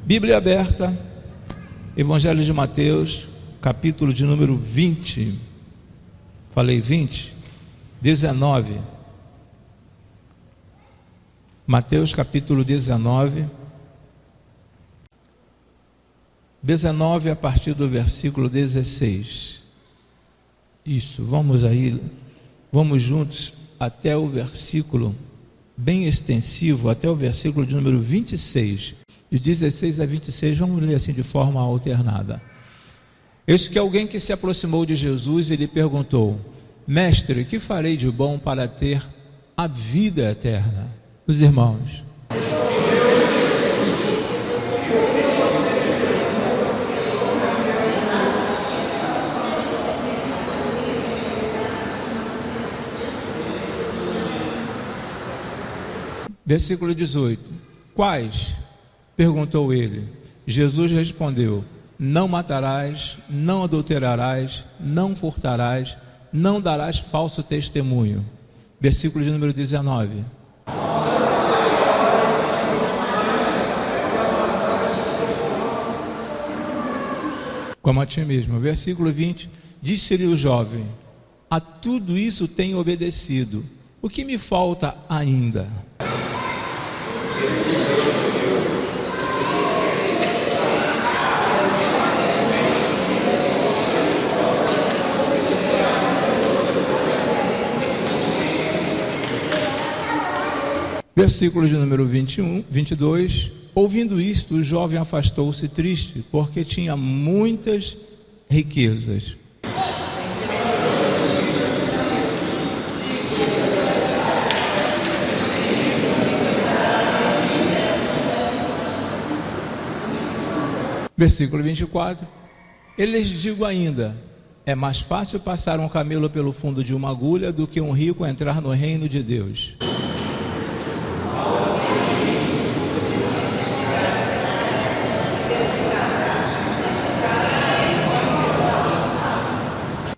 Bíblia aberta, Evangelho de Mateus, capítulo de número 20. Falei 20? 19. Mateus capítulo 19. 19 a partir do versículo 16. Isso, vamos juntos até o versículo bem extensivo, até o versículo de número 26. De 16 a 26, vamos ler assim de forma alternada. Eis que alguém que se aproximou de Jesus e lhe perguntou: Mestre, que farei de bom para ter a vida eterna? Os irmãos. Versículo 18. Quais? Perguntou ele. Jesus respondeu: não matarás, não adulterarás, não furtarás, não darás falso testemunho. Versículo de número 19. Como a ti mesmo. Versículo 20. Disse-lhe o jovem: a tudo isso tenho obedecido. O que me falta ainda? Versículo de número 22. Ouvindo isto, o jovem afastou-se triste, porque tinha muitas riquezas. Versículo 24. Eu lhes digo ainda: é mais fácil passar um camelo pelo fundo de uma agulha do que um rico entrar no reino de Deus.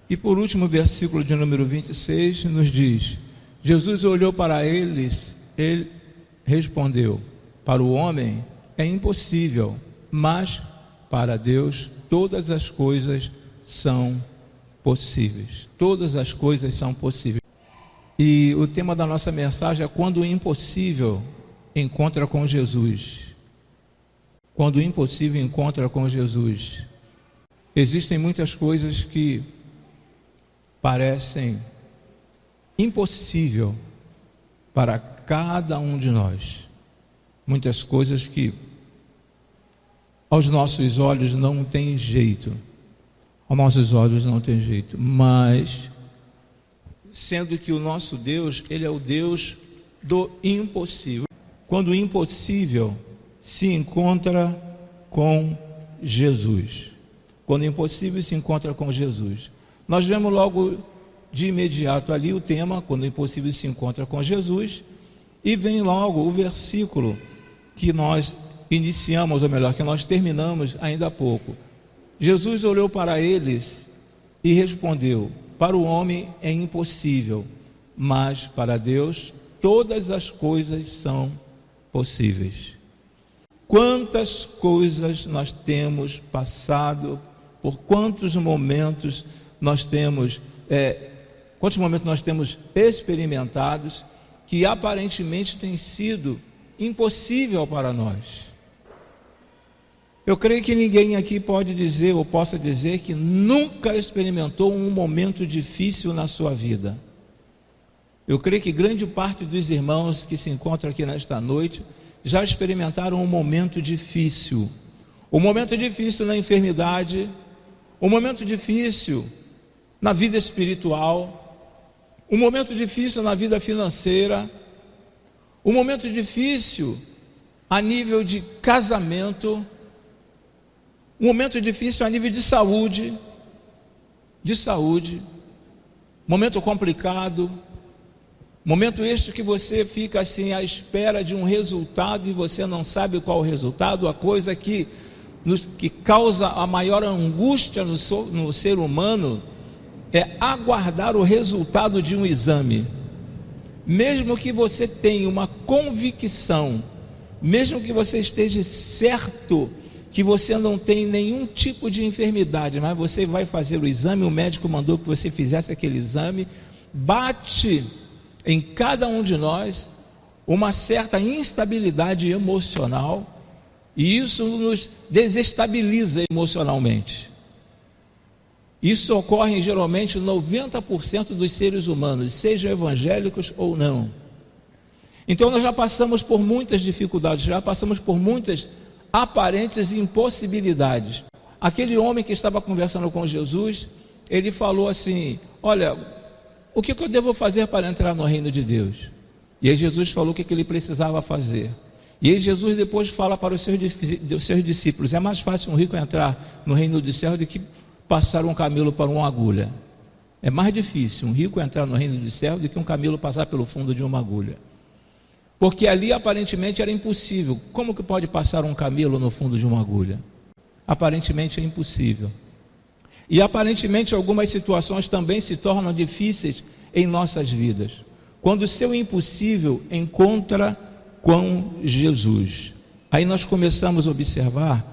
E por último, o versículo de número 26 nos diz: Jesus olhou para eles, ele respondeu: para o homem é impossível, mas para Deus todas as coisas são possíveis. Todas as coisas são possíveis. E o tema da nossa mensagem é: quando o impossível encontra com Jesus. Quando o impossível encontra com Jesus. Existem muitas coisas que parecem impossível para cada um de nós. Muitas coisas que aos nossos olhos não tem jeito. Aos nossos olhos não tem jeito. Mas, sendo que o nosso Deus, Ele é o Deus do impossível. Quando o impossível se encontra com Jesus. Quando o impossível se encontra com Jesus. Nós vemos logo de imediato ali o tema, quando o impossível se encontra com Jesus, e vem logo o versículo que nós iniciamos, ou melhor, que nós terminamos ainda há pouco. Jesus olhou para eles e respondeu: para o homem é impossível, mas para Deus todas as coisas são possíveis. Quantas coisas nós temos passado, por quantos momentos nós temos experimentados que aparentemente tem sido impossível para nós. Eu creio que ninguém aqui pode dizer ou possa dizer que nunca experimentou um momento difícil na sua vida. Eu creio que grande parte dos irmãos que se encontram aqui nesta noite já experimentaram um momento difícil. Um momento difícil na enfermidade, um momento difícil na vida espiritual, um momento difícil na vida financeira, um momento difícil a nível de casamento, um momento difícil a nível de saúde, momento complicado, momento este que você fica assim à espera de um resultado e você não sabe qual o resultado, a coisa que causa a maior angústia no ser humano é aguardar o resultado de um exame. Mesmo que você tenha uma convicção, mesmo que você esteja certo que você não tem nenhum tipo de enfermidade, mas você vai fazer o exame, o médico mandou que você fizesse aquele exame, bate em cada um de nós uma certa instabilidade emocional, e isso nos desestabiliza emocionalmente. Isso ocorre geralmente em 90% dos seres humanos, sejam evangélicos ou não. Então nós já passamos por muitas dificuldades, já passamos por muitas aparentes impossibilidades. Aquele homem que estava conversando com Jesus, ele falou assim: olha, o que eu devo fazer para entrar no reino de Deus? E aí Jesus falou o que ele precisava fazer. E aí Jesus depois fala para os seus discípulos: é mais fácil um rico entrar no reino dos céus do que passar um camelo para uma agulha. É mais difícil um rico entrar no reino dos céus do que um camelo passar pelo fundo de uma agulha. Porque ali aparentemente era impossível. Como que pode passar um camelo no fundo de uma agulha? Aparentemente é impossível. E aparentemente algumas situações também se tornam difíceis em nossas vidas, quando o seu impossível encontra com Jesus. Aí nós começamos a observar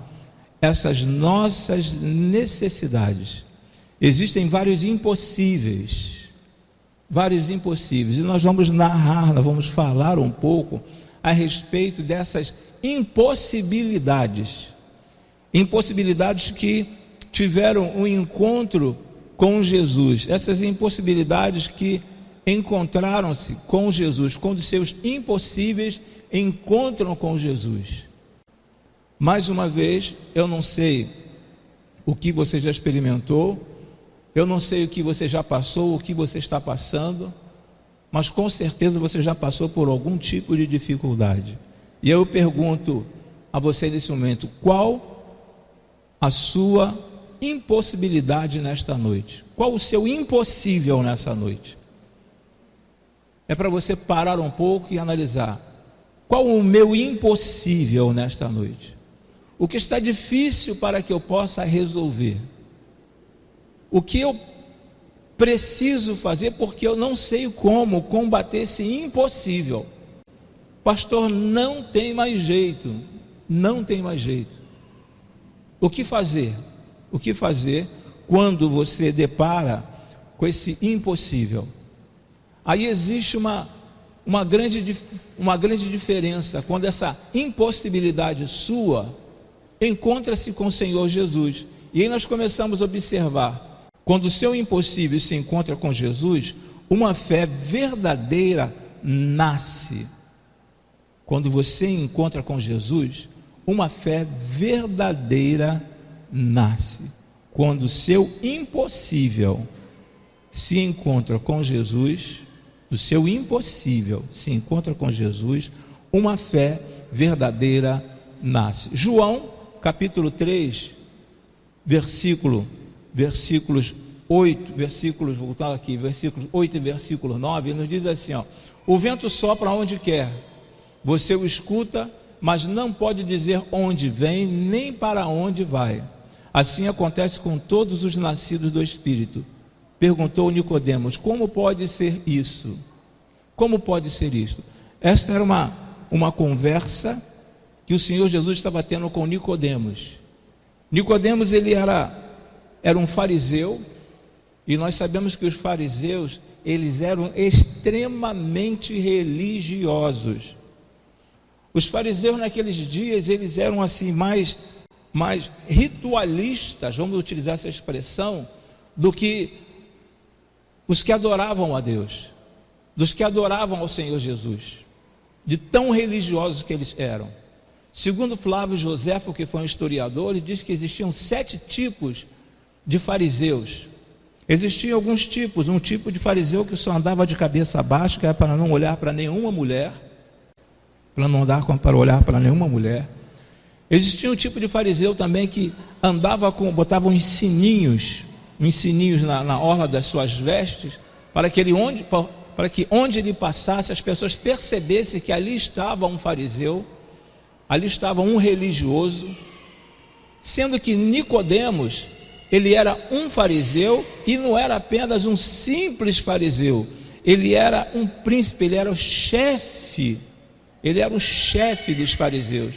essas nossas necessidades. Existem vários impossíveis, e nós vamos narrar, nós vamos falar um pouco a respeito dessas impossibilidades que tiveram um encontro com Jesus, essas impossibilidades que encontraram-se com Jesus, quando seus impossíveis encontram com Jesus. Mais uma vez, eu não sei o que você já experimentou, eu não sei o que você já passou, o que você está passando, mas com certeza você já passou por algum tipo de dificuldade. E eu pergunto a você nesse momento: qual a sua impossibilidade nesta noite? Qual o seu impossível nessa noite? É para você parar um pouco e analisar: qual o meu impossível nesta noite? O que está difícil para que eu possa resolver? O que eu preciso fazer porque eu não sei como combater esse impossível? Pastor, não tem mais jeito. O que fazer? O que fazer quando você depara com esse impossível? Aí existe uma grande diferença quando essa impossibilidade sua encontra-se com o Senhor Jesus. E aí nós começamos a observar: quando o seu impossível se encontra com Jesus, uma fé verdadeira nasce. Quando você encontra com Jesus, uma fé verdadeira nasce. Quando o seu impossível se encontra com Jesus, uma fé verdadeira nasce. João, capítulo 3, versículos 8 e versículo 9, nos diz assim, ó: o vento sopra onde quer, você o escuta, mas não pode dizer onde vem, nem para onde vai. Assim acontece com todos os nascidos do Espírito. Perguntou Nicodemos: como pode ser isso? Como pode ser isto? Esta era uma conversa que o Senhor Jesus estava tendo com Nicodemos. Nicodemos, ele era um fariseu, e nós sabemos que os fariseus, eles eram extremamente religiosos. Os fariseus naqueles dias, eles eram assim mais ritualistas, vamos utilizar essa expressão, do que os que adoravam a Deus, dos que adoravam ao Senhor Jesus, de tão religiosos que eles eram. Segundo Flávio Joséfo, que foi um historiador, ele diz que existiam 7 tipos de fariseus. Existiam alguns tipos: um tipo de fariseu que só andava de cabeça baixa, que era para não olhar para nenhuma mulher, para olhar para nenhuma mulher. Existia um tipo de fariseu também que botava uns sininhos na orla das suas vestes, para que onde ele passasse as pessoas percebessem que ali estava um fariseu, ali estava um religioso, sendo que Nicodemos, ele era um fariseu, e não era apenas um simples fariseu, ele era um príncipe, ele era o chefe dos fariseus.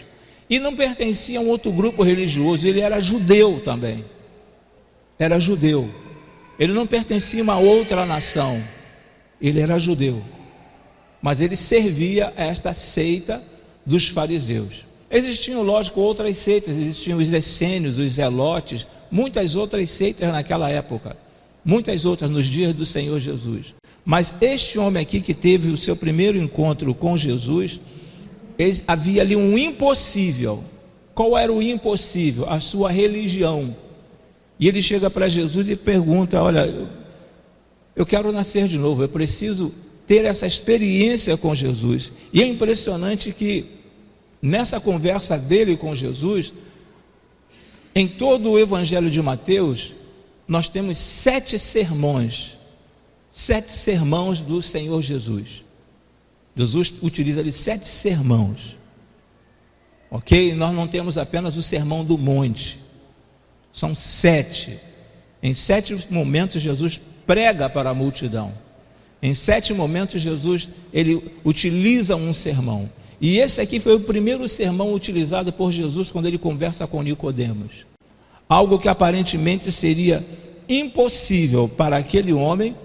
e não pertencia a um outro grupo religioso, ele era judeu também, era judeu, ele não pertencia a uma outra nação, ele era judeu, mas ele servia a esta seita dos fariseus. Existiam, lógico, outras seitas, existiam os essênios, os zelotes, muitas outras seitas naquela época, muitas outras nos dias do Senhor Jesus. Mas este homem aqui que teve o seu primeiro encontro com Jesus, havia ali um impossível. Qual era o impossível? A sua religião. E ele chega para Jesus e pergunta: olha, eu quero nascer de novo, eu preciso ter essa experiência com Jesus. E é impressionante que nessa conversa dele com Jesus, em todo o Evangelho de Mateus, nós temos 7 sermões do Senhor Jesus. Jesus utiliza ali 7 sermões, ok? Nós não temos apenas o sermão do monte, são 7. Em 7 momentos Jesus prega para a multidão. Em 7 momentos Jesus, ele utiliza um sermão. E esse aqui foi o primeiro sermão utilizado por Jesus quando ele conversa com Nicodemos. Algo que aparentemente seria impossível para aquele homem,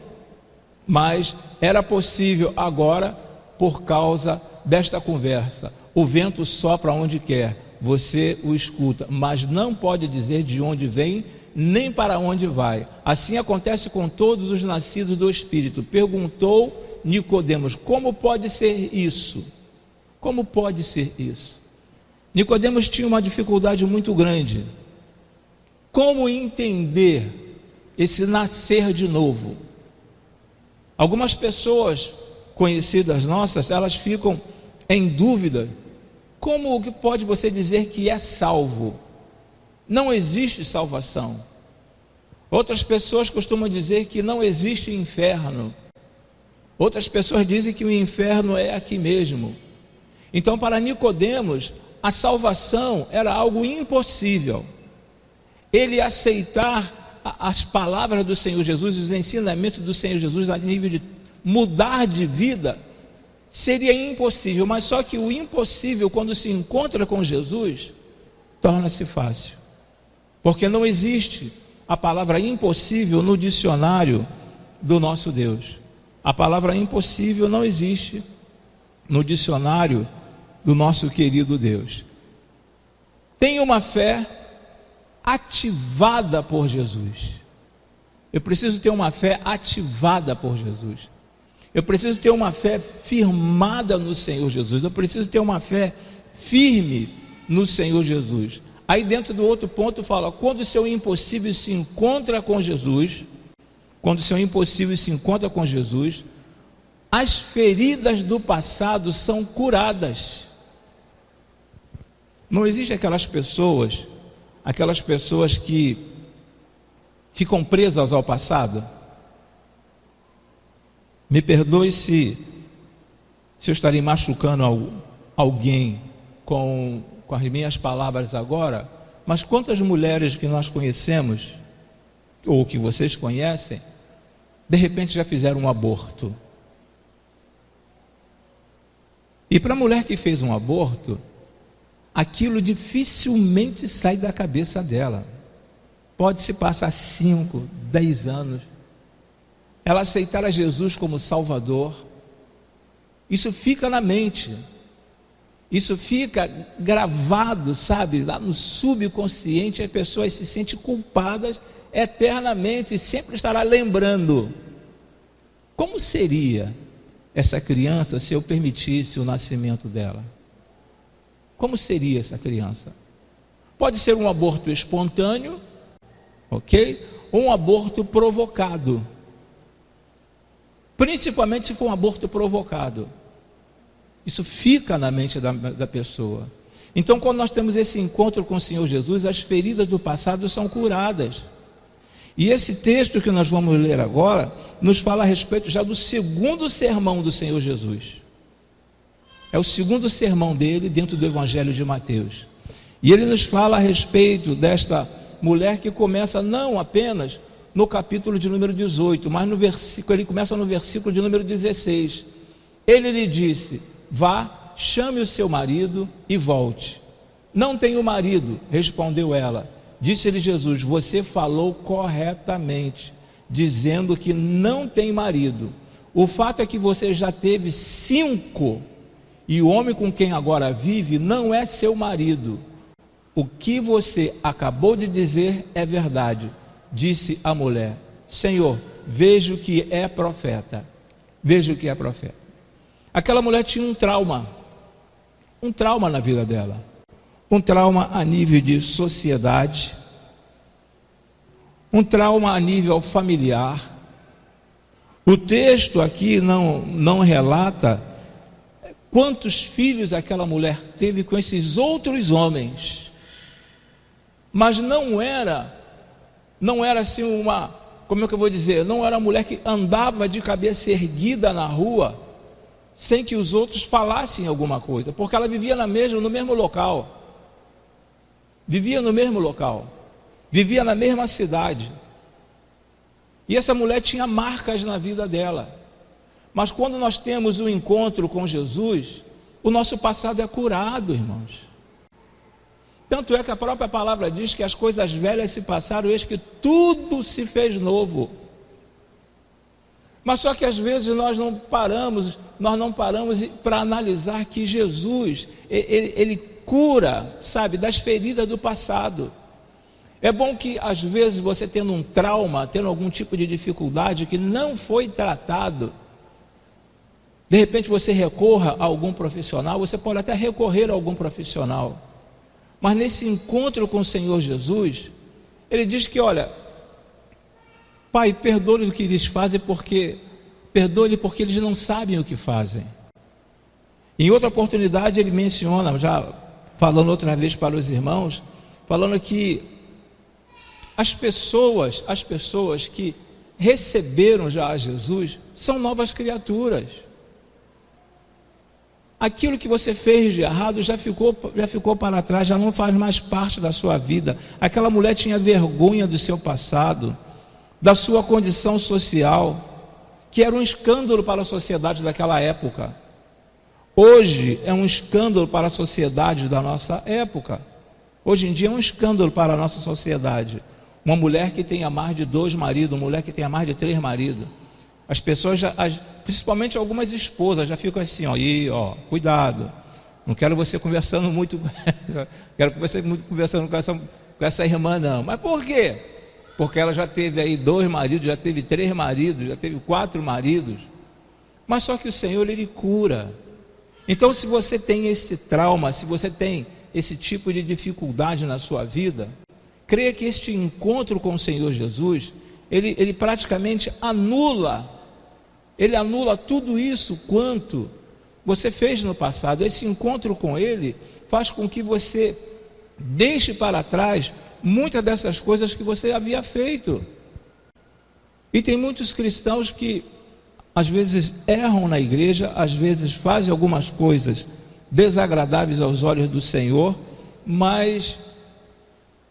mas era possível agora por causa desta conversa. O vento sopra onde quer, você o escuta, mas não pode dizer de onde vem, nem para onde vai. Assim acontece com todos os nascidos do Espírito. Perguntou Nicodemos: como pode ser isso? Como pode ser isso? Nicodemos tinha uma dificuldade muito grande. Como entender esse nascer de novo? Algumas pessoas conhecidas nossas, elas ficam em dúvida. Como que pode você dizer que é salvo? Não existe salvação. Outras pessoas costumam dizer que não existe inferno. Outras pessoas dizem que o inferno é aqui mesmo. Então, para Nicodemos, a salvação era algo impossível. Ele aceitar as palavras do Senhor Jesus, os ensinamentos do Senhor Jesus a nível de mudar de vida, seria impossível. Mas só que o impossível, quando se encontra com Jesus, torna-se fácil, porque não existe a palavra impossível no dicionário do nosso Deus. A palavra impossível não existe no dicionário do nosso querido Deus. Tem uma fé ativada por Jesus. Eu preciso ter uma fé ativada por Jesus. Eu preciso ter uma fé firmada no Senhor Jesus. Eu preciso ter uma fé firme no Senhor Jesus. Aí dentro do outro ponto fala: quando o seu impossível se encontra com Jesus, quando o seu impossível se encontra com Jesus, as feridas do passado são curadas. Não existe aquelas pessoas que ficam presas ao passado. Me perdoe se eu estarei machucando alguém com as minhas palavras agora, mas quantas mulheres que nós conhecemos, ou que vocês conhecem, de repente já fizeram um aborto? E para a mulher que fez um aborto, aquilo dificilmente sai da cabeça dela. Pode se passar 5, 10 anos, ela aceitar a Jesus como Salvador, isso fica na mente, isso fica gravado, sabe, lá no subconsciente. As pessoas se sentem culpadas eternamente e sempre estará lembrando. Como seria essa criança se eu permitisse o nascimento dela? Como seria essa criança? Pode ser um aborto espontâneo, ok? Ou um aborto provocado. Principalmente se for um aborto provocado. Isso fica na mente da pessoa. Então, quando nós temos esse encontro com o Senhor Jesus, as feridas do passado são curadas. E esse texto que nós vamos ler agora, nos fala a respeito já do segundo sermão do Senhor Jesus. É o segundo sermão dele dentro do Evangelho de Mateus. E ele nos fala a respeito desta mulher que começa não apenas no capítulo de número 18, mas ele começa no versículo de número 16. Ele lhe disse: vá, chame o seu marido e volte. não tenho marido. Respondeu ela. Disse-lhe Jesus: você falou corretamente, dizendo que não tem marido. O fato é que você já teve 5, e o homem com quem agora vive não é seu marido. O que você acabou de dizer é verdade. Disse a mulher: Senhor, vejo que é profeta. Vejo que é profeta. Aquela mulher tinha um trauma na vida dela, um trauma a nível de sociedade, um trauma a nível familiar. O texto aqui não relata quantos filhos aquela mulher teve com esses outros homens, mas não era assim como é que eu vou dizer, não era uma mulher que andava de cabeça erguida na rua, sem que os outros falassem alguma coisa, porque ela vivia no mesmo local, vivia na mesma cidade, e essa mulher tinha marcas na vida dela. Mas quando nós temos um encontro com Jesus, o nosso passado é curado, irmãos. Tanto é que a própria palavra diz que as coisas velhas se passaram, eis que tudo se fez novo. Mas só que às vezes nós não paramos para analisar que Jesus, ele cura, sabe, das feridas do passado. É bom que às vezes você tendo um trauma, tendo algum tipo de dificuldade que não foi tratado, de repente você recorra a algum profissional. Você pode até recorrer a algum profissional, mas nesse encontro com o Senhor Jesus, ele diz que, olha, Pai, perdoe-lhes o que eles fazem, porque eles não sabem o que fazem. Em outra oportunidade ele menciona, já falando outra vez para os irmãos, falando que as pessoas que receberam já a Jesus são novas criaturas. Aquilo que você fez de errado já ficou para trás, já não faz mais parte da sua vida. Aquela mulher tinha vergonha do seu passado, da sua condição social, que era um escândalo para a sociedade daquela época. Hoje é um escândalo para a sociedade da nossa época. Hoje em dia é um escândalo para a nossa sociedade. Uma mulher que tenha mais de 2 maridos, uma mulher que tenha mais de 3 maridos. As pessoas, principalmente algumas esposas, já ficam assim, cuidado. Não quero você conversando muito, quero você muito conversando com essa irmã, não. Mas por quê? Porque ela já teve aí 2 maridos, já teve 3 maridos, já teve 4 maridos. Mas só que o Senhor, Ele cura. Então, se você tem esse trauma, se você tem esse tipo de dificuldade na sua vida, creia que este encontro com o Senhor Jesus, ele praticamente anula tudo isso quanto você fez no passado. Esse encontro com Ele faz com que você deixe para trás muitas dessas coisas que você havia feito. E tem muitos cristãos que às vezes erram na igreja, às vezes fazem algumas coisas desagradáveis aos olhos do Senhor, mas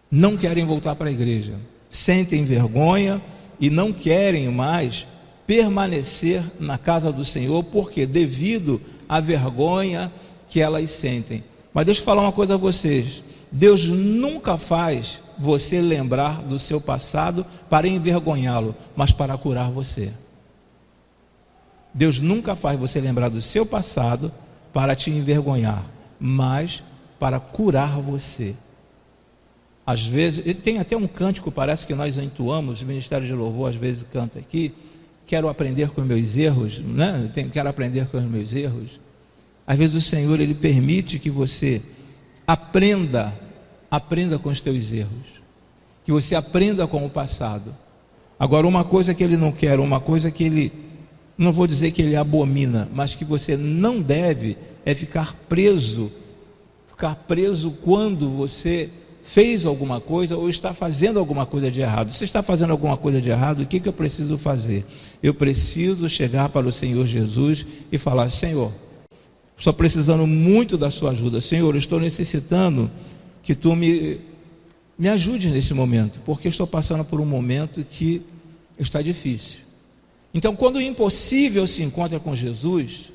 não querem voltar para a igreja, sentem vergonha e não querem mais permanecer na casa do Senhor, porque devido à vergonha que elas sentem. Mas deixa eu falar uma coisa a vocês: Deus nunca faz você lembrar do seu passado para envergonhá-lo, mas para curar você. Deus nunca faz você lembrar do seu passado para te envergonhar, mas para curar você. Às vezes, tem até um cântico, parece que nós entoamos, o Ministério de Louvor às vezes canta aqui: quero aprender com os meus erros, né? Quero aprender com os meus erros. Às vezes o Senhor, Ele permite que você aprenda com os teus erros, que você aprenda com o passado. Agora, uma coisa que Ele não quer, uma coisa que Ele, não vou dizer que Ele abomina, mas que você não deve, é ficar preso quando você fez alguma coisa ou está fazendo alguma coisa de errado. Se está fazendo alguma coisa de errado, o que eu preciso fazer? Eu preciso chegar para o Senhor Jesus e falar: Senhor, estou precisando muito da sua ajuda. Senhor, estou necessitando que tu me ajude nesse momento, porque estou passando por um momento que está difícil. Então, quando o impossível se encontra com Jesus,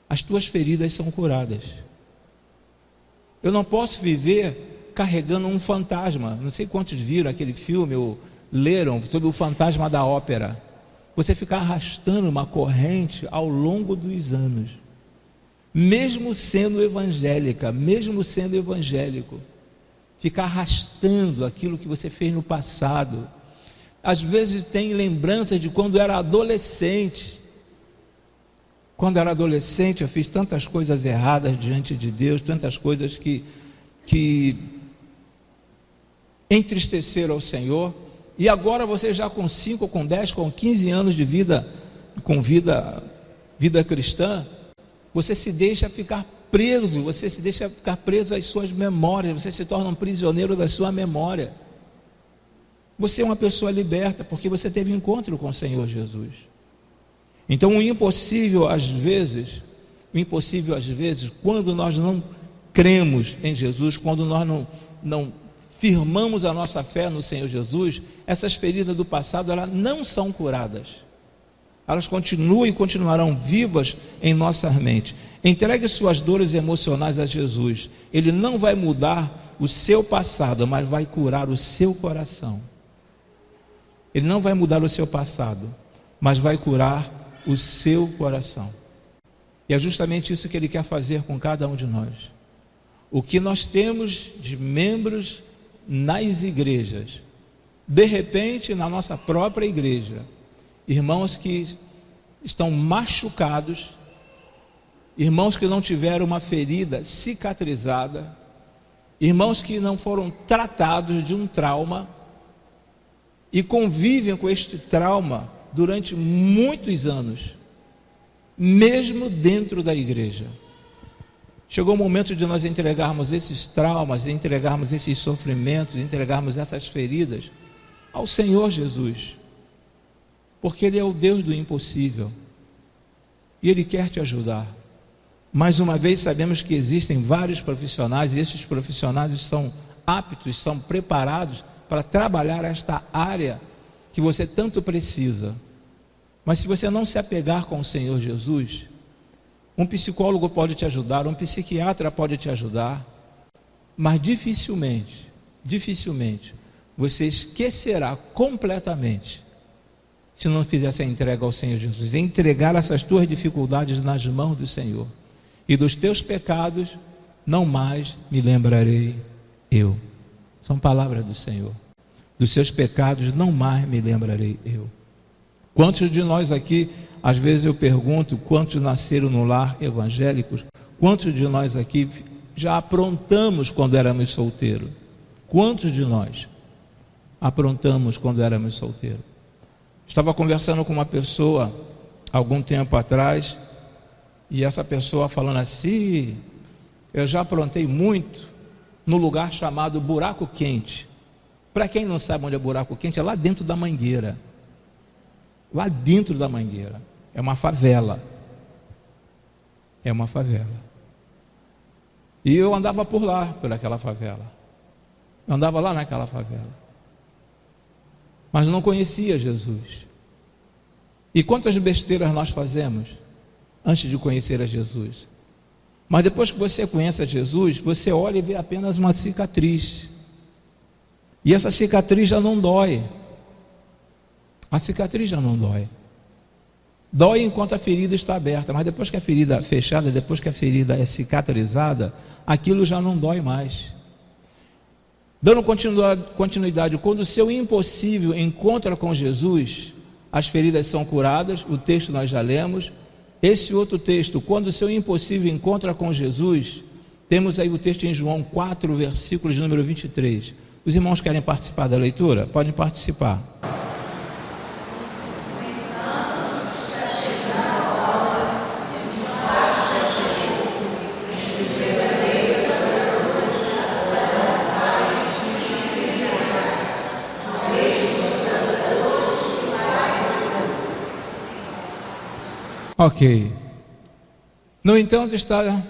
as tuas feridas são curadas. Eu não posso viver carregando um fantasma. Não sei quantos viram aquele filme ou leram sobre o fantasma da ópera. Você ficar arrastando uma corrente ao longo dos anos, mesmo sendo evangélica, mesmo sendo evangélico, ficar arrastando aquilo que você fez no passado. Às vezes tem lembranças de quando era adolescente. Quando era adolescente eu fiz tantas coisas erradas diante de Deus, tantas coisas que entristeceram ao Senhor. E agora você já com 5, com 10, com 15 anos de vida, com vida cristã, você se deixa ficar preso, você se deixa ficar preso às suas memórias, você se torna um prisioneiro da sua memória. Você é uma pessoa liberta, porque você teve encontro com o Senhor Jesus. Então o impossível às vezes, quando nós não cremos em Jesus, quando nós não firmamos a nossa fé no Senhor Jesus, essas feridas do passado, elas não são curadas. Elas continuam e continuarão vivas em nossa mente. Entregue suas dores emocionais a Jesus. Ele não vai mudar o seu passado, mas vai curar o seu coração. Ele não vai mudar o seu passado, mas vai curar o seu coração. E é justamente isso que Ele quer fazer com cada um de nós. O que nós temos de membros nas igrejas, de repente na nossa própria igreja, irmãos que estão machucados, irmãos que não tiveram uma ferida cicatrizada, irmãos que não foram tratados de um trauma e convivem com este trauma durante muitos anos, mesmo dentro da igreja. Chegou o momento de nós entregarmos esses traumas, entregarmos esses sofrimentos, entregarmos essas feridas ao Senhor Jesus, porque Ele é o Deus do impossível e Ele quer te ajudar. Mais uma vez, sabemos que existem vários profissionais e esses profissionais estão aptos, são preparados para trabalhar esta área que você tanto precisa. Mas se você não se apegar com o Senhor Jesus, um psicólogo pode te ajudar, um psiquiatra pode te ajudar, mas dificilmente você esquecerá completamente se não fizer essa entrega ao Senhor Jesus, entregar essas tuas dificuldades nas mãos do Senhor. E dos teus pecados não mais me lembrarei eu. São palavras do Senhor. Dos seus pecados não mais me lembrarei eu. Quantos de nós aqui, às vezes eu pergunto, quantos nasceram no lar evangélicos? Quantos de nós aqui já aprontamos quando éramos solteiros? Quantos de nós aprontamos quando éramos solteiros? Estava conversando com uma pessoa algum tempo atrás, e essa pessoa falando assim: eu já aprontei muito no lugar chamado Buraco Quente. Para quem não sabe onde é Buraco Quente, é lá dentro da Mangueira. Lá dentro da Mangueira. É uma favela. É uma favela. E eu andava por lá, por aquela favela. Eu andava lá naquela favela. Mas não conhecia Jesus. E quantas besteiras nós fazemos antes de conhecer a Jesus? Mas depois que você conhece a Jesus, você olha e vê apenas uma cicatriz. E essa cicatriz já não dói. A cicatriz já não dói. Dói enquanto a ferida está aberta, mas depois que a ferida é fechada, depois que a ferida é cicatrizada, aquilo já não dói mais. Dando continuidade, quando o seu impossível encontra com Jesus, as feridas são curadas. O texto nós já lemos. Esse outro texto, quando o seu impossível encontra com Jesus, temos aí o texto em João 4, versículo de número 23. Os irmãos querem participar da leitura? Podem participar. Ok. No entanto, está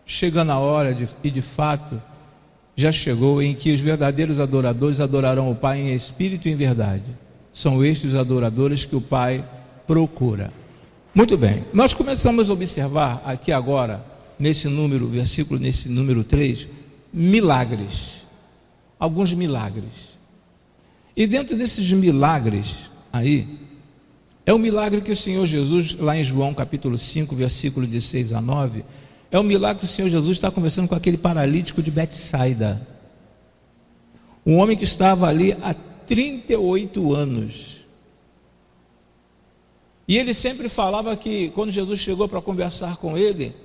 chegando a hora, e de fato, já chegou, em que os verdadeiros adoradores adorarão o Pai em espírito e em verdade. São estes os adoradores que o Pai procura. Muito bem, nós começamos a observar aqui agora nesse número 3, milagres. Alguns milagres. E dentro desses milagres aí, é o milagre que o Senhor Jesus, lá em João capítulo 5, versículo de 6 a 9, é o milagre que o Senhor Jesus está conversando com aquele paralítico de Betsaida. Um homem que estava ali há 38 anos. E ele sempre falava que, quando Jesus chegou para conversar com ele,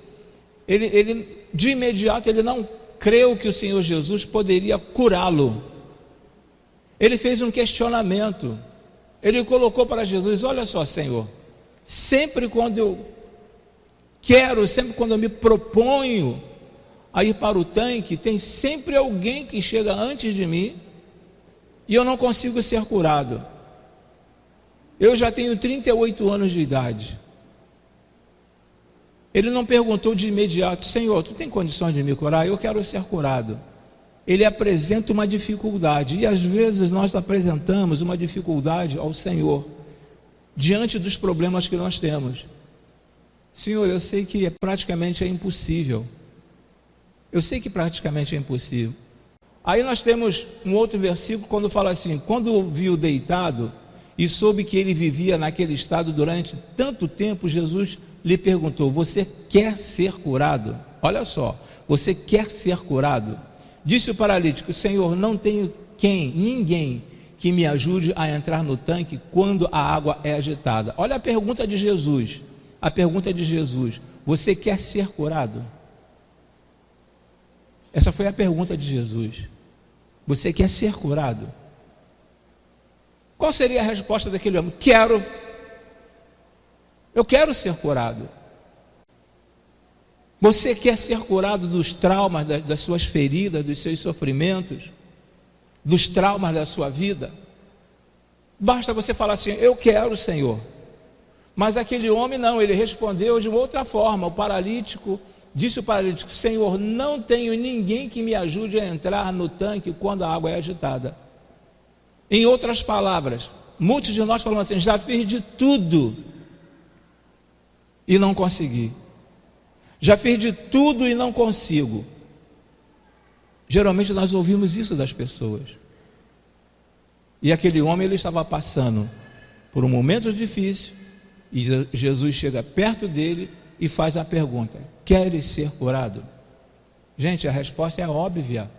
de imediato, ele não creu que o Senhor Jesus poderia curá-lo. Ele fez um questionamento. Ele colocou para Jesus: olha só, Senhor, sempre quando eu me proponho a ir para o tanque, tem sempre alguém que chega antes de mim e eu não consigo ser curado. Eu já tenho 38 anos de idade. Ele não perguntou de imediato: Senhor, tu tem condições de me curar? Eu quero ser curado. Ele apresenta uma dificuldade, e às vezes nós apresentamos uma dificuldade ao Senhor, diante dos problemas que nós temos. Senhor, eu sei que praticamente é impossível. Eu sei que praticamente é impossível. Aí nós temos um outro versículo, quando fala assim: quando o viu deitado e soube que ele vivia naquele estado durante tanto tempo, Jesus lhe perguntou: você quer ser curado? Olha só, você quer ser curado? Disse o paralítico: Senhor, não tenho ninguém que me ajude a entrar no tanque quando a água é agitada. Olha a pergunta de Jesus. A pergunta de Jesus: você quer ser curado? Essa foi a pergunta de Jesus. Você quer ser curado? Qual seria a resposta daquele homem? Quero. Eu quero ser curado. Você quer ser curado dos traumas, das suas feridas, dos seus sofrimentos, dos traumas da sua vida? Basta você falar assim: eu quero, Senhor. Mas aquele homem não, ele respondeu de outra forma. O paralítico, disse o paralítico: Senhor, não tenho ninguém que me ajude a entrar no tanque quando a água é agitada. Em outras palavras, muitos de nós falamos assim: já fiz de tudo e não consegui. Já fiz de tudo e não consigo. Geralmente nós ouvimos isso das pessoas. E aquele homem, ele estava passando por um momento difícil, e Jesus chega perto dele e faz a pergunta: queres ser curado? Gente, a resposta é óbvia: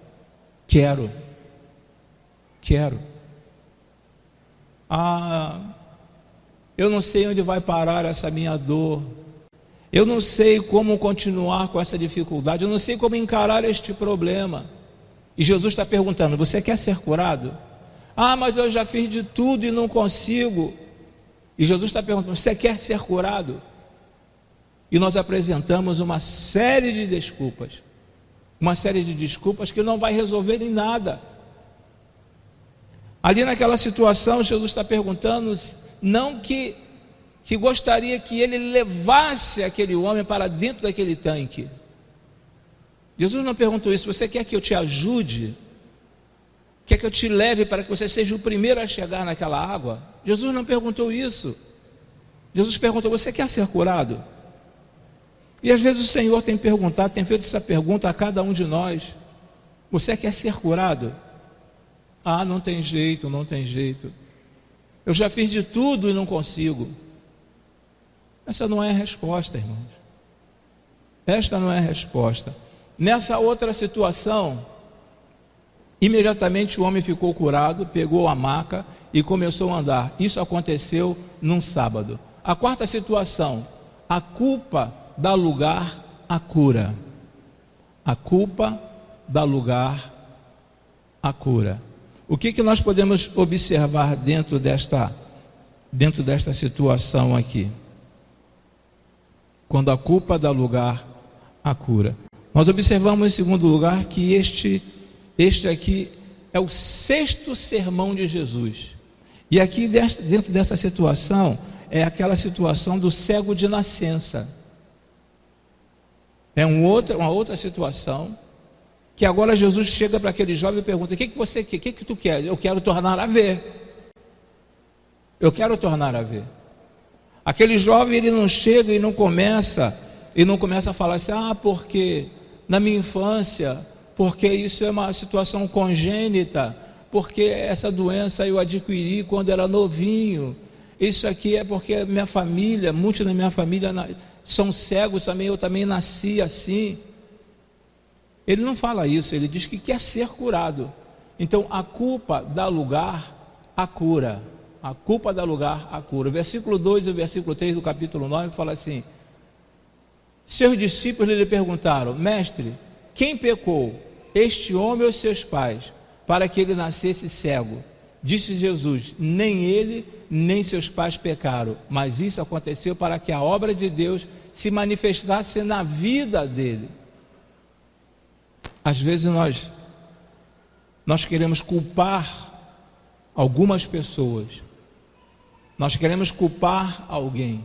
quero. Eu não sei onde vai parar essa minha dor. Eu não sei como continuar com essa dificuldade. Eu não sei como encarar este problema. E Jesus está perguntando: você quer ser curado? Mas eu já fiz de tudo e não consigo. E Jesus está perguntando: você quer ser curado? E nós apresentamos uma série de desculpas. Uma série de desculpas que não vai resolver em nada. Ali naquela situação, Jesus está perguntando, não que gostaria que ele levasse aquele homem para dentro daquele tanque. Jesus não perguntou isso: você quer que eu te ajude? Quer que eu te leve para que você seja o primeiro a chegar naquela água? Jesus não perguntou isso. Jesus perguntou: você quer ser curado? E às vezes o Senhor tem feito essa pergunta a cada um de nós: você quer ser curado? Não tem jeito. Eu já fiz de tudo e não consigo. Essa não é a resposta, irmãos. Esta não é a resposta. Nessa outra situação, imediatamente o homem ficou curado, pegou a maca e começou a andar. Isso aconteceu num sábado. A quarta situação: a culpa dá lugar à cura. A culpa dá lugar à cura. O que nós podemos observar dentro desta situação aqui? Quando a culpa dá lugar à cura. Nós observamos, em segundo lugar, que este aqui é o 6º sermão de Jesus. E aqui dentro dessa situação, é aquela situação do cego de nascença. É uma outra situação, que agora Jesus chega para aquele jovem e pergunta: o que você quer? O que tu quer? Eu quero tornar a ver. Eu quero tornar a ver. Aquele jovem, ele não chega e não começa e não começa a falar assim, porque na minha infância, porque isso é uma situação congênita, porque essa doença eu adquiri quando era novinho, isso aqui é porque minha família, muitos da minha família são cegos também, eu também nasci assim. Ele não fala isso, ele diz que quer ser curado. Então a culpa dá lugar à cura. A culpa dá lugar à cura. O versículo 2 e o versículo 3 do capítulo 9 fala assim: seus discípulos lhe perguntaram, mestre, quem pecou, este homem ou seus pais, para que ele nascesse cego? Disse Jesus, nem ele, nem seus pais pecaram, mas isso aconteceu para que a obra de Deus se manifestasse na vida dele. Às vezes nós queremos culpar algumas pessoas, nós queremos culpar alguém.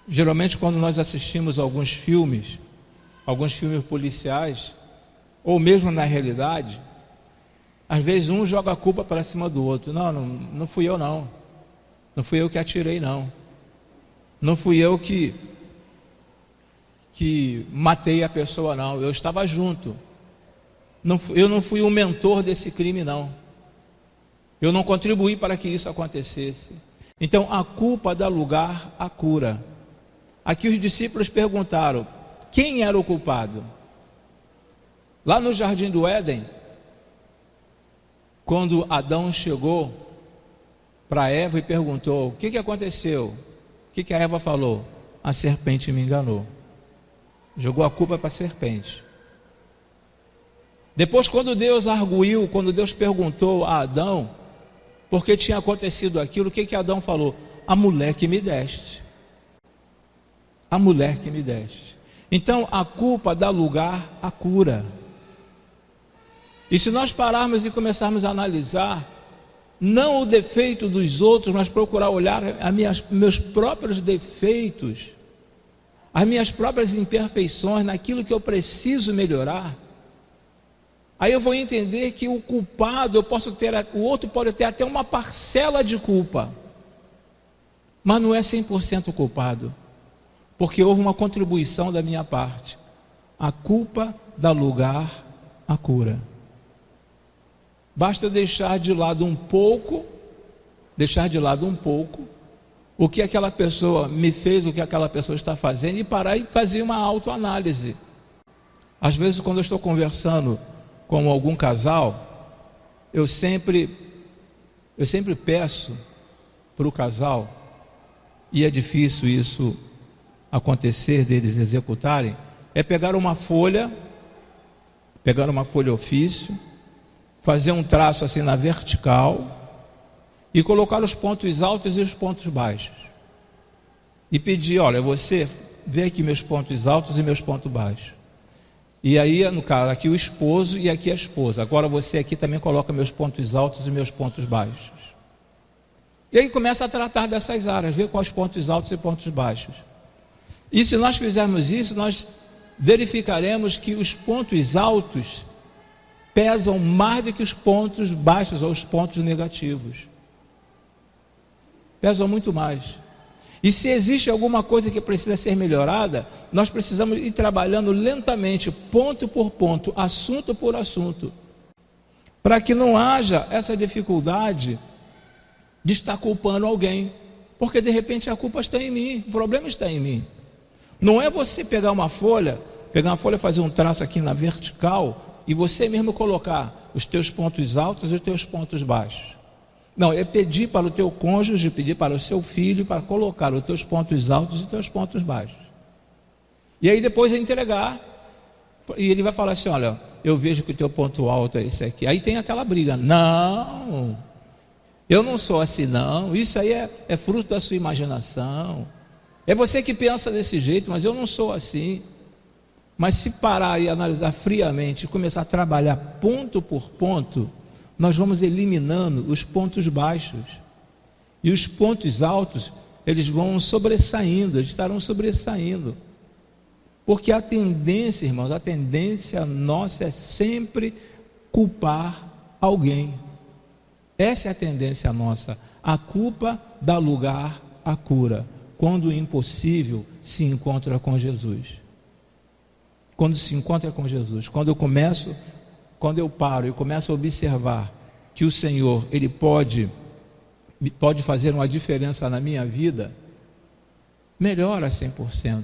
Geralmente quando nós assistimos alguns filmes policiais, ou mesmo na realidade, às vezes um joga a culpa para cima do outro. Não fui eu não fui eu que atirei não fui eu que matei a pessoa não, eu estava junto, eu não fui o mentor desse crime não, eu não contribuí para que isso acontecesse. Então a culpa dá lugar à cura. Aqui os discípulos perguntaram, quem era o culpado? Lá no jardim do Éden, quando Adão chegou para Eva e perguntou, o que aconteceu? O que a Eva falou? A serpente me enganou. Jogou a culpa para a serpente. Depois, quando Deus arguiu, quando Deus perguntou a Adão por que tinha acontecido aquilo, o que Adão falou? A mulher que me deste. A mulher que me deste. Então a culpa dá lugar à cura. E se nós pararmos e começarmos a analisar, não o defeito dos outros, mas procurar olhar meus próprios defeitos, as minhas próprias imperfeições, naquilo que eu preciso melhorar, aí eu vou entender que o culpado, o outro pode ter até uma parcela de culpa, mas não é 100% culpado, porque houve uma contribuição da minha parte. A culpa dá lugar à cura. Basta eu deixar de lado um pouco o que aquela pessoa me fez, o que aquela pessoa está fazendo, e parar e fazer uma autoanálise. Às vezes, quando eu estou conversando com algum casal, eu sempre peço para o casal, e é difícil isso acontecer, deles executarem, é pegar uma folha ofício, fazer um traço assim na vertical e colocar os pontos altos e os pontos baixos e pedir, olha, você vê aqui meus pontos altos e meus pontos baixos, e aí no caso aqui o esposo e aqui a esposa, agora você aqui também coloca meus pontos altos e meus pontos baixos, e aí começa a tratar dessas áreas, ver quais pontos altos e pontos baixos. E se nós fizermos isso, nós verificaremos que os pontos altos pesam mais do que os pontos baixos ou os pontos negativos. Pesam muito mais. E se existe alguma coisa que precisa ser melhorada, nós precisamos ir trabalhando lentamente, ponto por ponto, assunto por assunto, para que não haja essa dificuldade de estar culpando alguém, porque de repente a culpa está em mim, o problema está em mim. Não é você pegar uma folha, fazer um traço aqui na vertical e você mesmo colocar os teus pontos altos e os teus pontos baixos. Não, é pedir para o teu cônjuge, pedir para o seu filho, para colocar os teus pontos altos e os teus pontos baixos. E aí depois é entregar, e ele vai falar assim, olha, eu vejo que o teu ponto alto é esse aqui. Aí tem aquela briga, não, eu não sou assim não, isso aí é fruto da sua imaginação. É você que pensa desse jeito, mas eu não sou assim. Mas se parar e analisar friamente, começar a trabalhar ponto por ponto, nós vamos eliminando os pontos baixos. E os pontos altos, eles vão sobressaindo, eles estarão sobressaindo. Porque a tendência, irmãos, a tendência nossa é sempre culpar alguém. Essa é a tendência nossa. A culpa dá lugar à cura. quando o impossível se encontra com Jesus. Quando se encontra com Jesus, quando eu paro e começo a observar que o Senhor, Ele pode fazer uma diferença na minha vida, melhora 100%,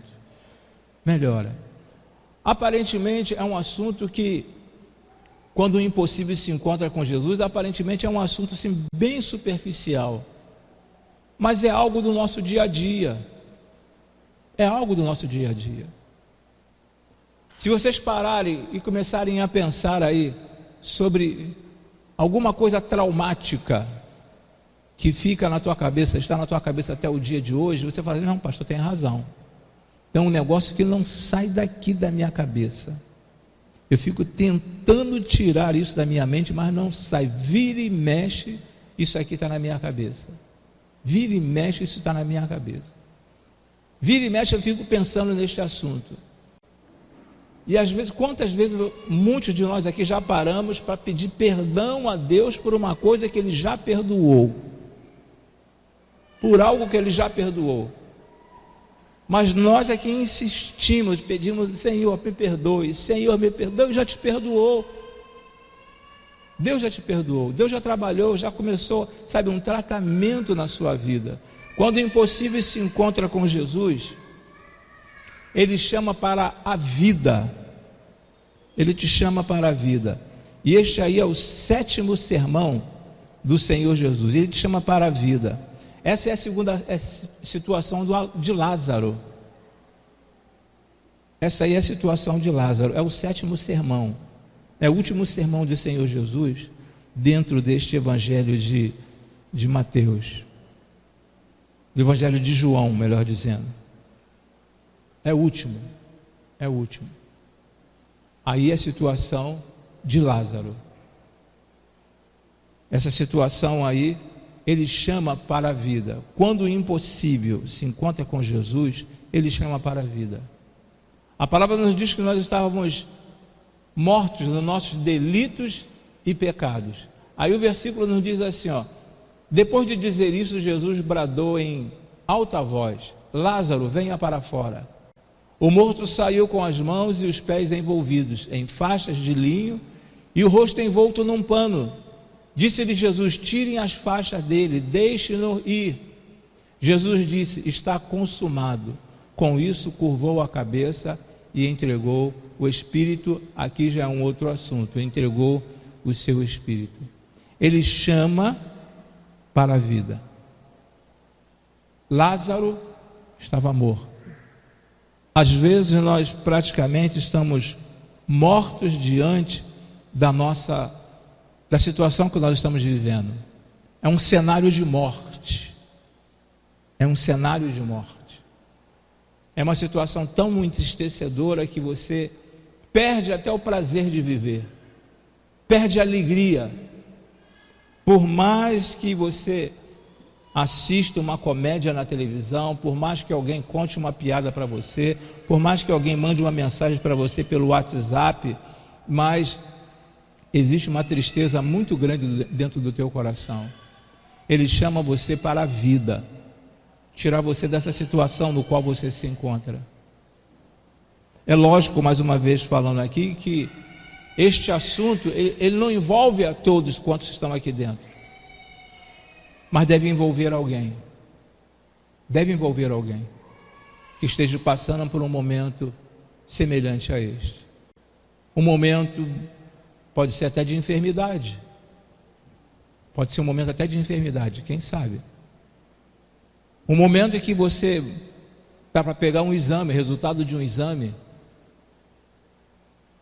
melhora. Aparentemente é um assunto que, quando o impossível se encontra com Jesus, aparentemente é um assunto assim, bem superficial, mas é algo do nosso dia a dia, é algo do nosso dia a dia. Se vocês pararem e começarem a pensar aí sobre alguma coisa traumática que fica na tua cabeça, está na tua cabeça até o dia de hoje, você fala, não, pastor, tem razão. Tem um negócio que não sai daqui da minha cabeça. Eu fico tentando tirar isso da minha mente, mas não sai. Vira e mexe, isso aqui está na minha cabeça. Vira e mexe, isso está na minha cabeça. Vira e mexe, eu fico pensando neste assunto. E às vezes, quantas vezes muitos de nós aqui já paramos para pedir perdão a Deus por uma coisa que Ele já perdoou, por algo que Ele já perdoou, mas nós aqui insistimos, pedimos, Senhor, me perdoe, Senhor, me perdoe, já te perdoou, Deus já te perdoou, Deus já trabalhou, já começou, sabe, um tratamento na sua vida. Quando o impossível se encontra com Jesus, Ele chama para a vida. Ele te chama para a vida. E este aí é o 7º sermão do Senhor Jesus. Ele te chama para a vida. Essa é a segunda situação de Lázaro. Essa aí é a situação de Lázaro. É o 7º sermão. É o último sermão do Senhor Jesus dentro deste evangelho de Mateus. Do evangelho de João, melhor dizendo. É o último. É o último. Aí é a situação de Lázaro. Essa situação aí, Ele chama para a vida. Quando o impossível se encontra com Jesus, Ele chama para a vida. A palavra nos diz que nós estávamos mortos nos nossos delitos e pecados. Aí o versículo nos diz assim, ó, depois de dizer isso, Jesus bradou em alta voz, Lázaro, venha para fora. O morto saiu com as mãos e os pés envolvidos em faixas de linho e o rosto envolto num pano. Disse-lhe Jesus, tirem as faixas dele, deixem-no ir. Jesus disse, está consumado. Com isso curvou a cabeça e entregou o espírito. Aqui já é um outro assunto, entregou o seu espírito. Ele chama para a vida. Lázaro estava morto. Às vezes nós praticamente estamos mortos diante da situação que nós estamos vivendo. É um cenário de morte. É um cenário de morte. É uma situação tão entristecedora que você perde até o prazer de viver. Perde a alegria. Por mais que você assista uma comédia na televisão, por mais que alguém conte uma piada para você, por mais que alguém mande uma mensagem para você pelo WhatsApp, mas existe uma tristeza muito grande dentro do teu coração. Ele chama você para a vida, tirar você dessa situação no qual você se encontra. É lógico, mais uma vez falando aqui, que este assunto, ele não envolve a todos quantos estão aqui dentro, mas deve envolver alguém. Deve envolver alguém que esteja passando por um momento semelhante a este. Um momento, pode ser até de enfermidade. Pode ser um momento até de enfermidade, quem sabe? Um momento em que você está para pegar um exame, resultado de um exame,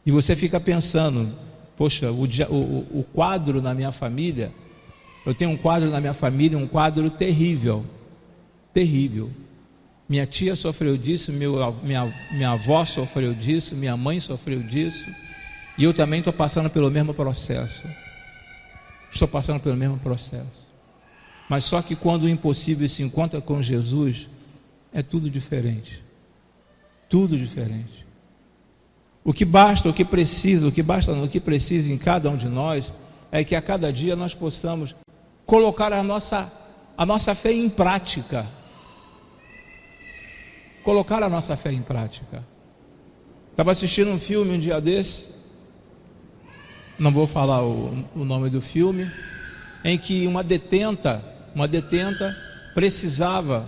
e você fica pensando, poxa, o quadro na minha família, eu tenho um quadro na minha família, um quadro terrível, terrível. Minha tia sofreu disso, minha avó sofreu disso, minha mãe sofreu disso, e eu também estou passando pelo mesmo processo. Estou passando pelo mesmo processo. Mas só que quando o impossível se encontra com Jesus, é tudo diferente. Tudo diferente. O que precisa em cada um de nós é que a cada dia nós possamos colocar a nossa fé em prática. colocar a nossa fé em prática. Estava assistindo um filme um dia desse, não vou falar o nome do filme, em que uma detenta precisava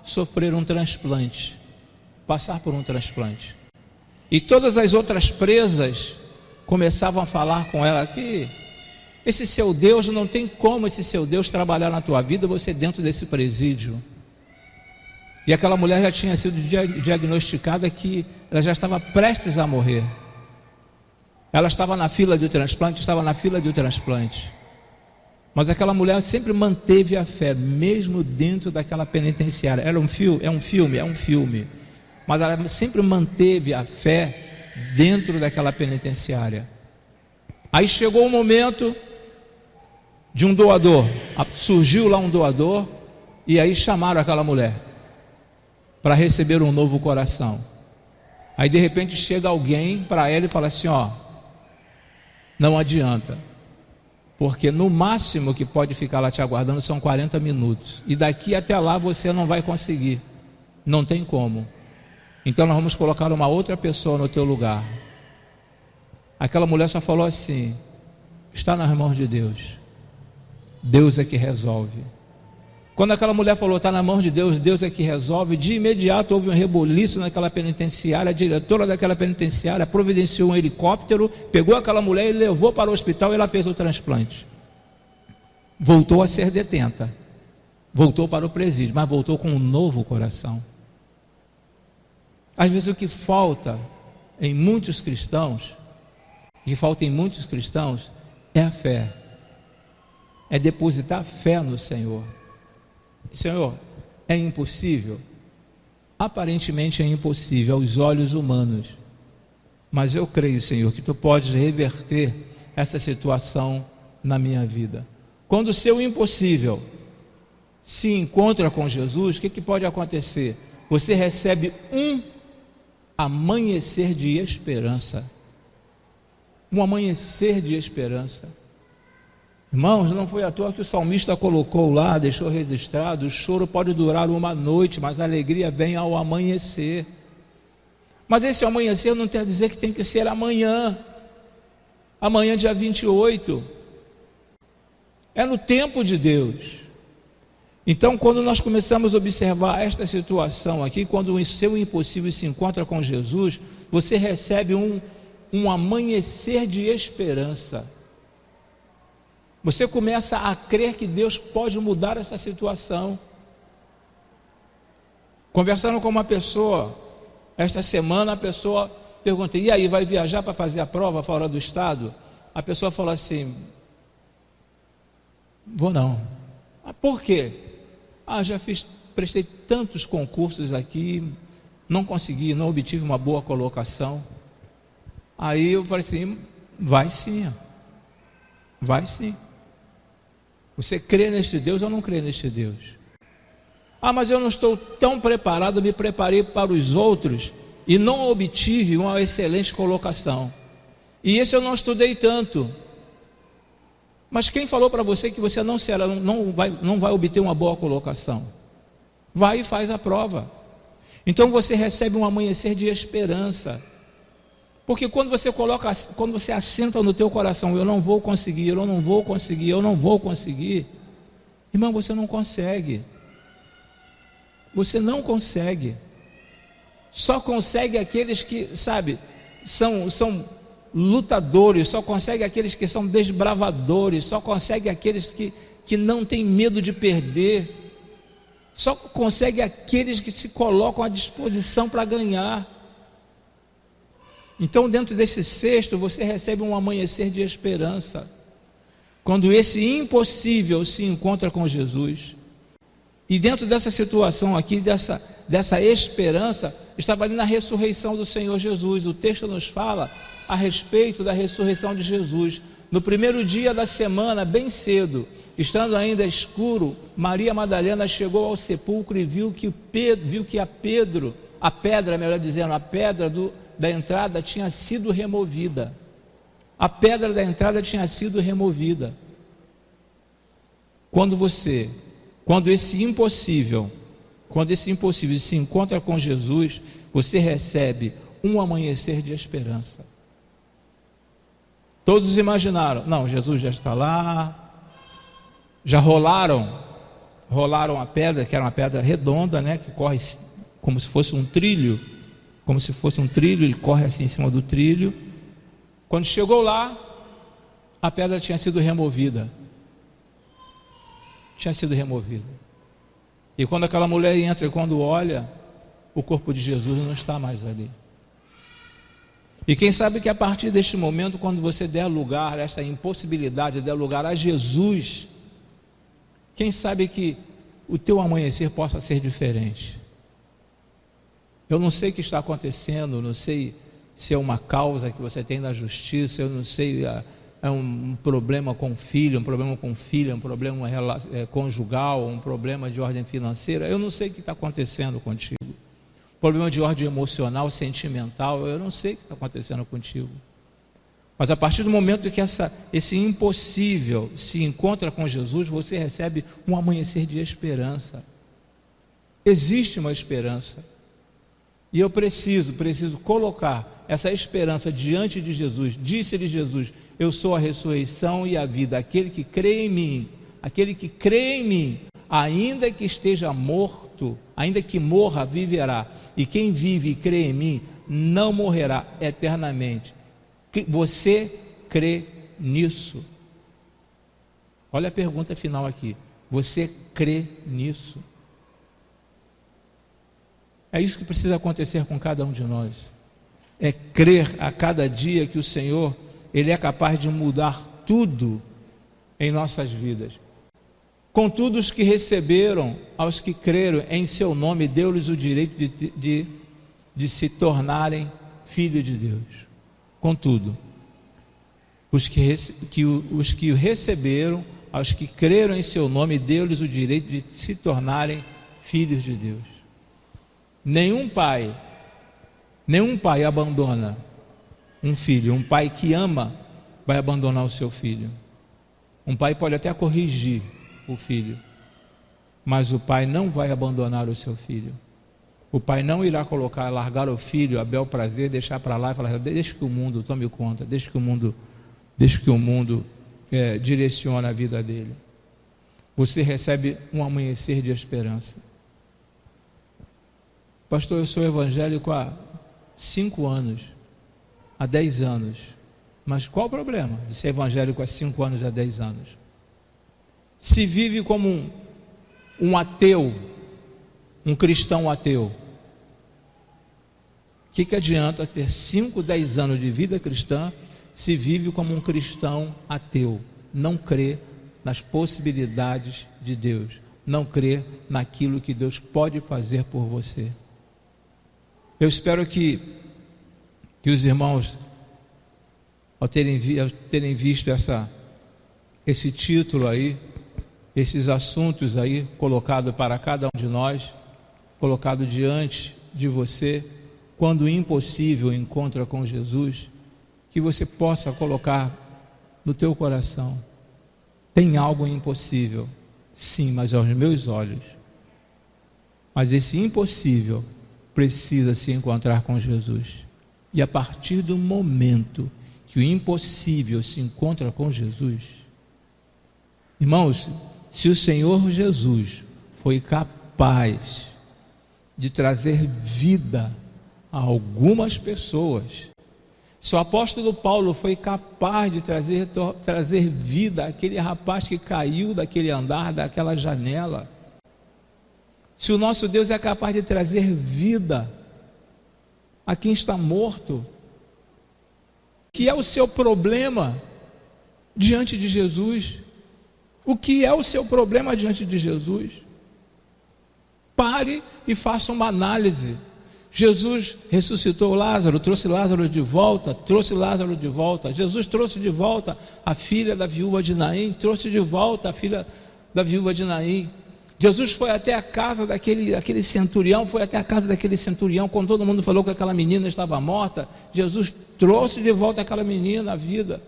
sofrer um transplante, passar por um transplante. E todas as outras presas começavam a falar com ela que esse seu Deus, não tem como esse seu Deus trabalhar na tua vida, você dentro desse presídio. E aquela mulher já tinha sido diagnosticada que ela já estava prestes a morrer. Ela estava na fila de transplante, Mas aquela mulher sempre manteve a fé, mesmo dentro daquela penitenciária. É um filme. Mas ela sempre manteve a fé dentro daquela penitenciária. Aí chegou o momento de um doador. Surgiu lá um doador, e aí chamaram aquela mulher para receber um novo coração. Aí de repente chega alguém para ela e fala assim: ó, não adianta, porque no máximo que pode ficar lá te aguardando são 40 minutos, e daqui até lá você não vai conseguir, não tem como. Então nós vamos colocar uma outra pessoa no teu lugar. Aquela mulher só falou assim: está nas mãos de Deus, Deus é que resolve. Quando aquela mulher falou, está na mão de Deus, Deus é que resolve, de imediato houve um reboliço naquela penitenciária. A diretora daquela penitenciária providenciou um helicóptero, pegou aquela mulher e levou para o hospital, e ela fez o transplante. Voltou a ser detenta, voltou para o presídio, mas voltou com um novo coração. Às vezes o que falta em muitos cristãos, é a fé, é depositar fé no Senhor. Senhor, é impossível? Aparentemente é impossível aos olhos humanos, mas eu creio, Senhor, que Tu podes reverter essa situação na minha vida. Quando o seu impossível se encontra com Jesus, o que pode acontecer? Você recebe um amanhecer de esperança. Um amanhecer de esperança. Irmãos, não foi à toa que o salmista colocou lá, deixou registrado: o choro pode durar uma noite, mas a alegria vem ao amanhecer. Mas esse amanhecer não quer dizer que tem que ser amanhã, dia 28, é no tempo de Deus. Então, quando nós começamos a observar esta situação aqui, quando o seu impossível se encontra com Jesus, você recebe um amanhecer de esperança. Você começa a crer que Deus pode mudar essa situação. Conversando com uma pessoa esta semana, a pessoa perguntou: e aí, vai viajar para fazer a prova fora do estado? A pessoa falou assim: vou não. Por quê? Prestei tantos concursos aqui, não consegui, não obtive uma boa colocação. Aí eu falei assim: vai sim. Você crê neste Deus ou não crê neste Deus? Mas eu não estou tão preparado, me preparei para os outros e não obtive uma excelente colocação. E esse eu não estudei tanto. Mas quem falou para você que você não vai obter uma boa colocação? Vai e faz a prova. Então você recebe um amanhecer de esperança. Porque quando você assenta no teu coração: eu não vou conseguir, irmão, você não consegue. Você não consegue. Só consegue aqueles que, são lutadores, só consegue aqueles que são desbravadores, só consegue aqueles que não têm medo de perder, só consegue aqueles que se colocam à disposição para ganhar. Então, dentro desse cesto, você recebe um amanhecer de esperança. Quando esse impossível se encontra com Jesus. E dentro dessa situação aqui, dessa esperança, estava ali na ressurreição do Senhor Jesus. O texto nos fala a respeito da ressurreição de Jesus. No primeiro dia da semana, bem cedo, estando ainda escuro, Maria Madalena chegou ao sepulcro e viu que a pedra da entrada tinha sido removida. A pedra da entrada tinha sido removida. Quando esse impossível quando esse impossível se encontra com Jesus, você recebe um amanhecer de esperança. Todos imaginaram, não, Jesus já está lá, já rolaram a pedra, que era uma pedra redonda, né, que corre como se fosse um trilho, ele corre assim em cima do trilho. Quando chegou lá, a pedra tinha sido removida. E quando aquela mulher entra, quando olha, o corpo de Jesus não está mais ali. E quem sabe que a partir deste momento, quando você der lugar a esta impossibilidade, der lugar a Jesus, quem sabe que o teu amanhecer possa ser diferente. Eu não sei o que está acontecendo, não sei se é uma causa que você tem na justiça, eu não sei, é um problema com filho, um problema com filha, um problema conjugal, um problema de ordem financeira, eu não sei o que está acontecendo contigo. Problema de ordem emocional, sentimental, eu não sei o que está acontecendo contigo. Mas a partir do momento que esse impossível se encontra com Jesus, você recebe um amanhecer de esperança. Existe uma esperança. E eu preciso colocar essa esperança diante de Jesus. Disse-lhe Jesus: eu sou a ressurreição e a vida. Aquele que crê em mim, ainda que esteja morto, ainda que morra, viverá. E quem vive e crê em mim, não morrerá eternamente. Você crê nisso? Olha a pergunta final aqui. Você crê nisso? É isso que precisa acontecer com cada um de nós. É crer a cada dia que o Senhor, Ele é capaz de mudar tudo em nossas vidas. Contudo, os que receberam, aos que creram em seu nome, deu-lhes o direito de se tornarem filhos de Deus. Contudo, os que receberam, aos que creram em seu nome, deu-lhes o direito de se tornarem filhos de Deus. Nenhum pai abandona um filho. Um pai que ama vai abandonar o seu filho. Um pai pode até corrigir o filho, mas o pai não vai abandonar o seu filho. O pai não irá largar o filho a bel prazer, deixar para lá e falar: deixa que o mundo tome conta, deixa que o mundo direcione a vida dele. Você recebe um amanhecer de esperança. Pastor, eu sou evangélico há 5 anos, há 10 anos. Mas qual o problema de ser evangélico há 5 anos, há 10 anos? Se vive como um ateu, um cristão ateu. O que adianta ter 5, 10 anos de vida cristã se vive como um cristão ateu? Não crê nas possibilidades de Deus, não crê naquilo que Deus pode fazer por você. Eu espero que os irmãos, ao terem visto esse título aí, esses assuntos aí, colocado para cada um de nós, colocado diante de você, quando o impossível encontra com Jesus, que você possa colocar no teu coração: tem algo impossível, sim, mas aos meus olhos. Mas esse impossível precisa se encontrar com Jesus. E a partir do momento que o impossível se encontra com Jesus, irmãos, se o Senhor Jesus foi capaz de trazer vida a algumas pessoas, se o apóstolo Paulo foi capaz de trazer vida àquele rapaz que caiu daquele andar, daquela janela, se o nosso Deus é capaz de trazer vida a quem está morto, o que é o seu problema diante de Jesus? O que é o seu problema diante de Jesus? Pare e faça uma análise. Jesus ressuscitou Lázaro, trouxe Lázaro de volta. Jesus trouxe de volta a filha da viúva de Naim, trouxe de volta a filha da viúva de Naim. Jesus foi até a casa daquele centurião, quando todo mundo falou que aquela menina estava morta. Jesus trouxe de volta aquela menina à vida.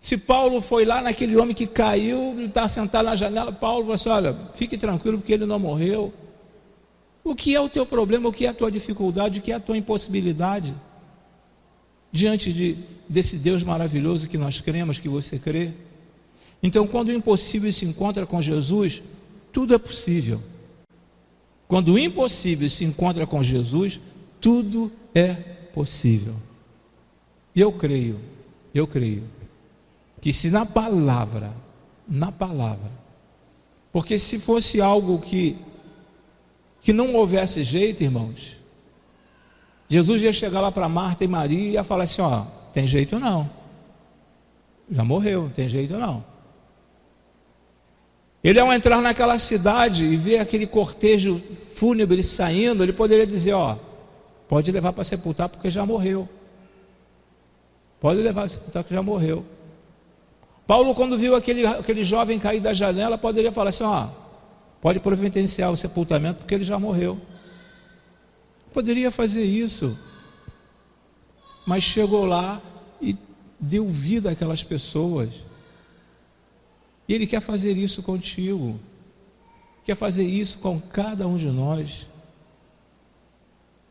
Se Paulo foi lá naquele homem que caiu, ele está sentado na janela, Paulo falou assim: olha, fique tranquilo porque ele não morreu. O que é o teu problema? O que é a tua dificuldade? O que é a tua impossibilidade? Diante desse Deus maravilhoso que nós cremos, que você crê. Então, quando o impossível se encontra com Jesus, tudo é possível. Quando o impossível se encontra com Jesus, tudo é possível. E eu creio que se na palavra, porque se fosse algo que não houvesse jeito, irmãos, Jesus ia chegar lá para Marta e Maria e ia falar assim: ó, tem jeito não, já morreu, não tem jeito não. Ele, ao entrar naquela cidade e ver aquele cortejo fúnebre saindo, ele poderia dizer: ó, pode levar para sepultar porque já morreu. Pode levar para sepultar porque já morreu. Paulo, quando viu aquele jovem cair da janela, poderia falar assim: ó, pode providenciar o sepultamento porque ele já morreu. Poderia fazer isso, mas chegou lá e deu vida àquelas pessoas. E Ele quer fazer isso contigo, quer fazer isso com cada um de nós.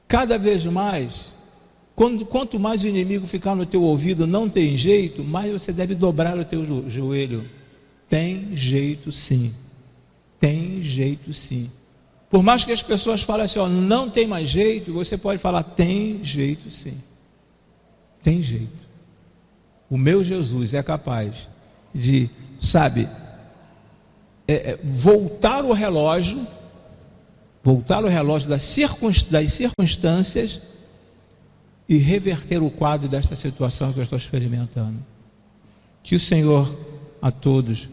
Cada vez mais, quanto mais o inimigo ficar no teu ouvido, não tem jeito, mais você deve dobrar o teu joelho. Tem jeito sim, tem jeito sim. Por mais que as pessoas falem assim: ó, não tem mais jeito, você pode falar: tem jeito sim, tem jeito. O meu Jesus é capaz de, voltar o relógio das circunstâncias e reverter o quadro desta situação que eu estou experimentando. Que o Senhor a todos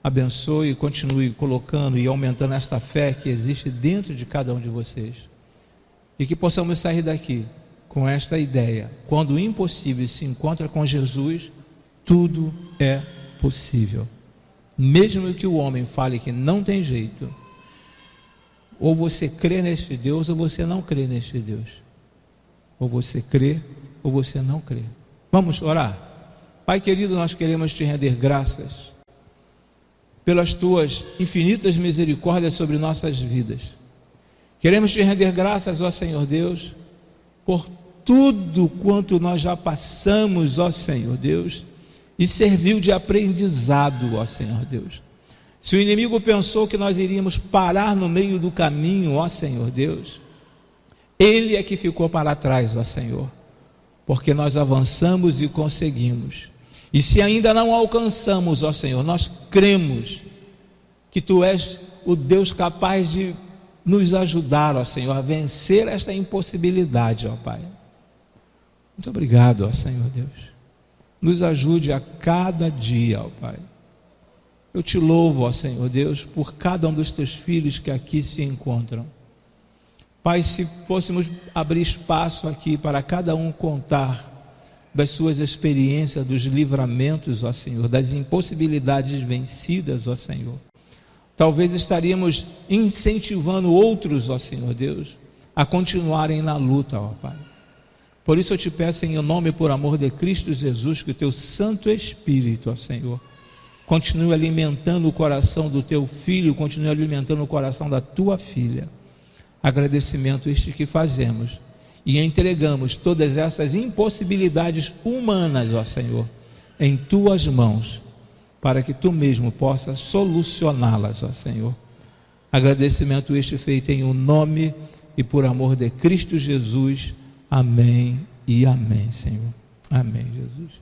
abençoe e continue colocando e aumentando esta fé que existe dentro de cada um de vocês, e que possamos sair daqui com esta ideia: quando o impossível se encontra com Jesus, tudo é possível. Mesmo que o homem fale que não tem jeito, ou você crê neste Deus ou você não crê neste Deus, ou você crê ou você não crê. Vamos orar? Pai querido, nós queremos te render graças pelas tuas infinitas misericórdias sobre nossas vidas. Queremos te render graças, ó Senhor Deus, por tudo quanto nós já passamos, ó Senhor Deus, e serviu de aprendizado, ó Senhor Deus. Se o inimigo pensou que nós iríamos parar no meio do caminho, ó Senhor Deus, ele é que ficou para trás, ó Senhor, porque nós avançamos e conseguimos. E se ainda não alcançamos, ó Senhor, nós cremos que Tu és o Deus capaz de nos ajudar, ó Senhor, a vencer esta impossibilidade, ó Pai. Muito obrigado, ó Senhor Deus. Nos ajude a cada dia, ó Pai. Eu te louvo, ó Senhor Deus, por cada um dos Teus filhos que aqui se encontram. Pai, se fôssemos abrir espaço aqui para cada um contar das suas experiências, dos livramentos, ó Senhor, das impossibilidades vencidas, ó Senhor, talvez estaríamos incentivando outros, ó Senhor Deus, a continuarem na luta, ó Pai. Por isso eu te peço, em nome e por amor de Cristo Jesus, que o Teu Santo Espírito, ó Senhor, continue alimentando o coração do Teu filho, continue alimentando o coração da Tua filha. Agradecimento este que fazemos e entregamos todas essas impossibilidades humanas, ó Senhor, em Tuas mãos, para que Tu mesmo possa solucioná-las, ó Senhor. Agradecimento este feito em o nome e por amor de Cristo Jesus. Amém e amém, Senhor. Amém, Jesus.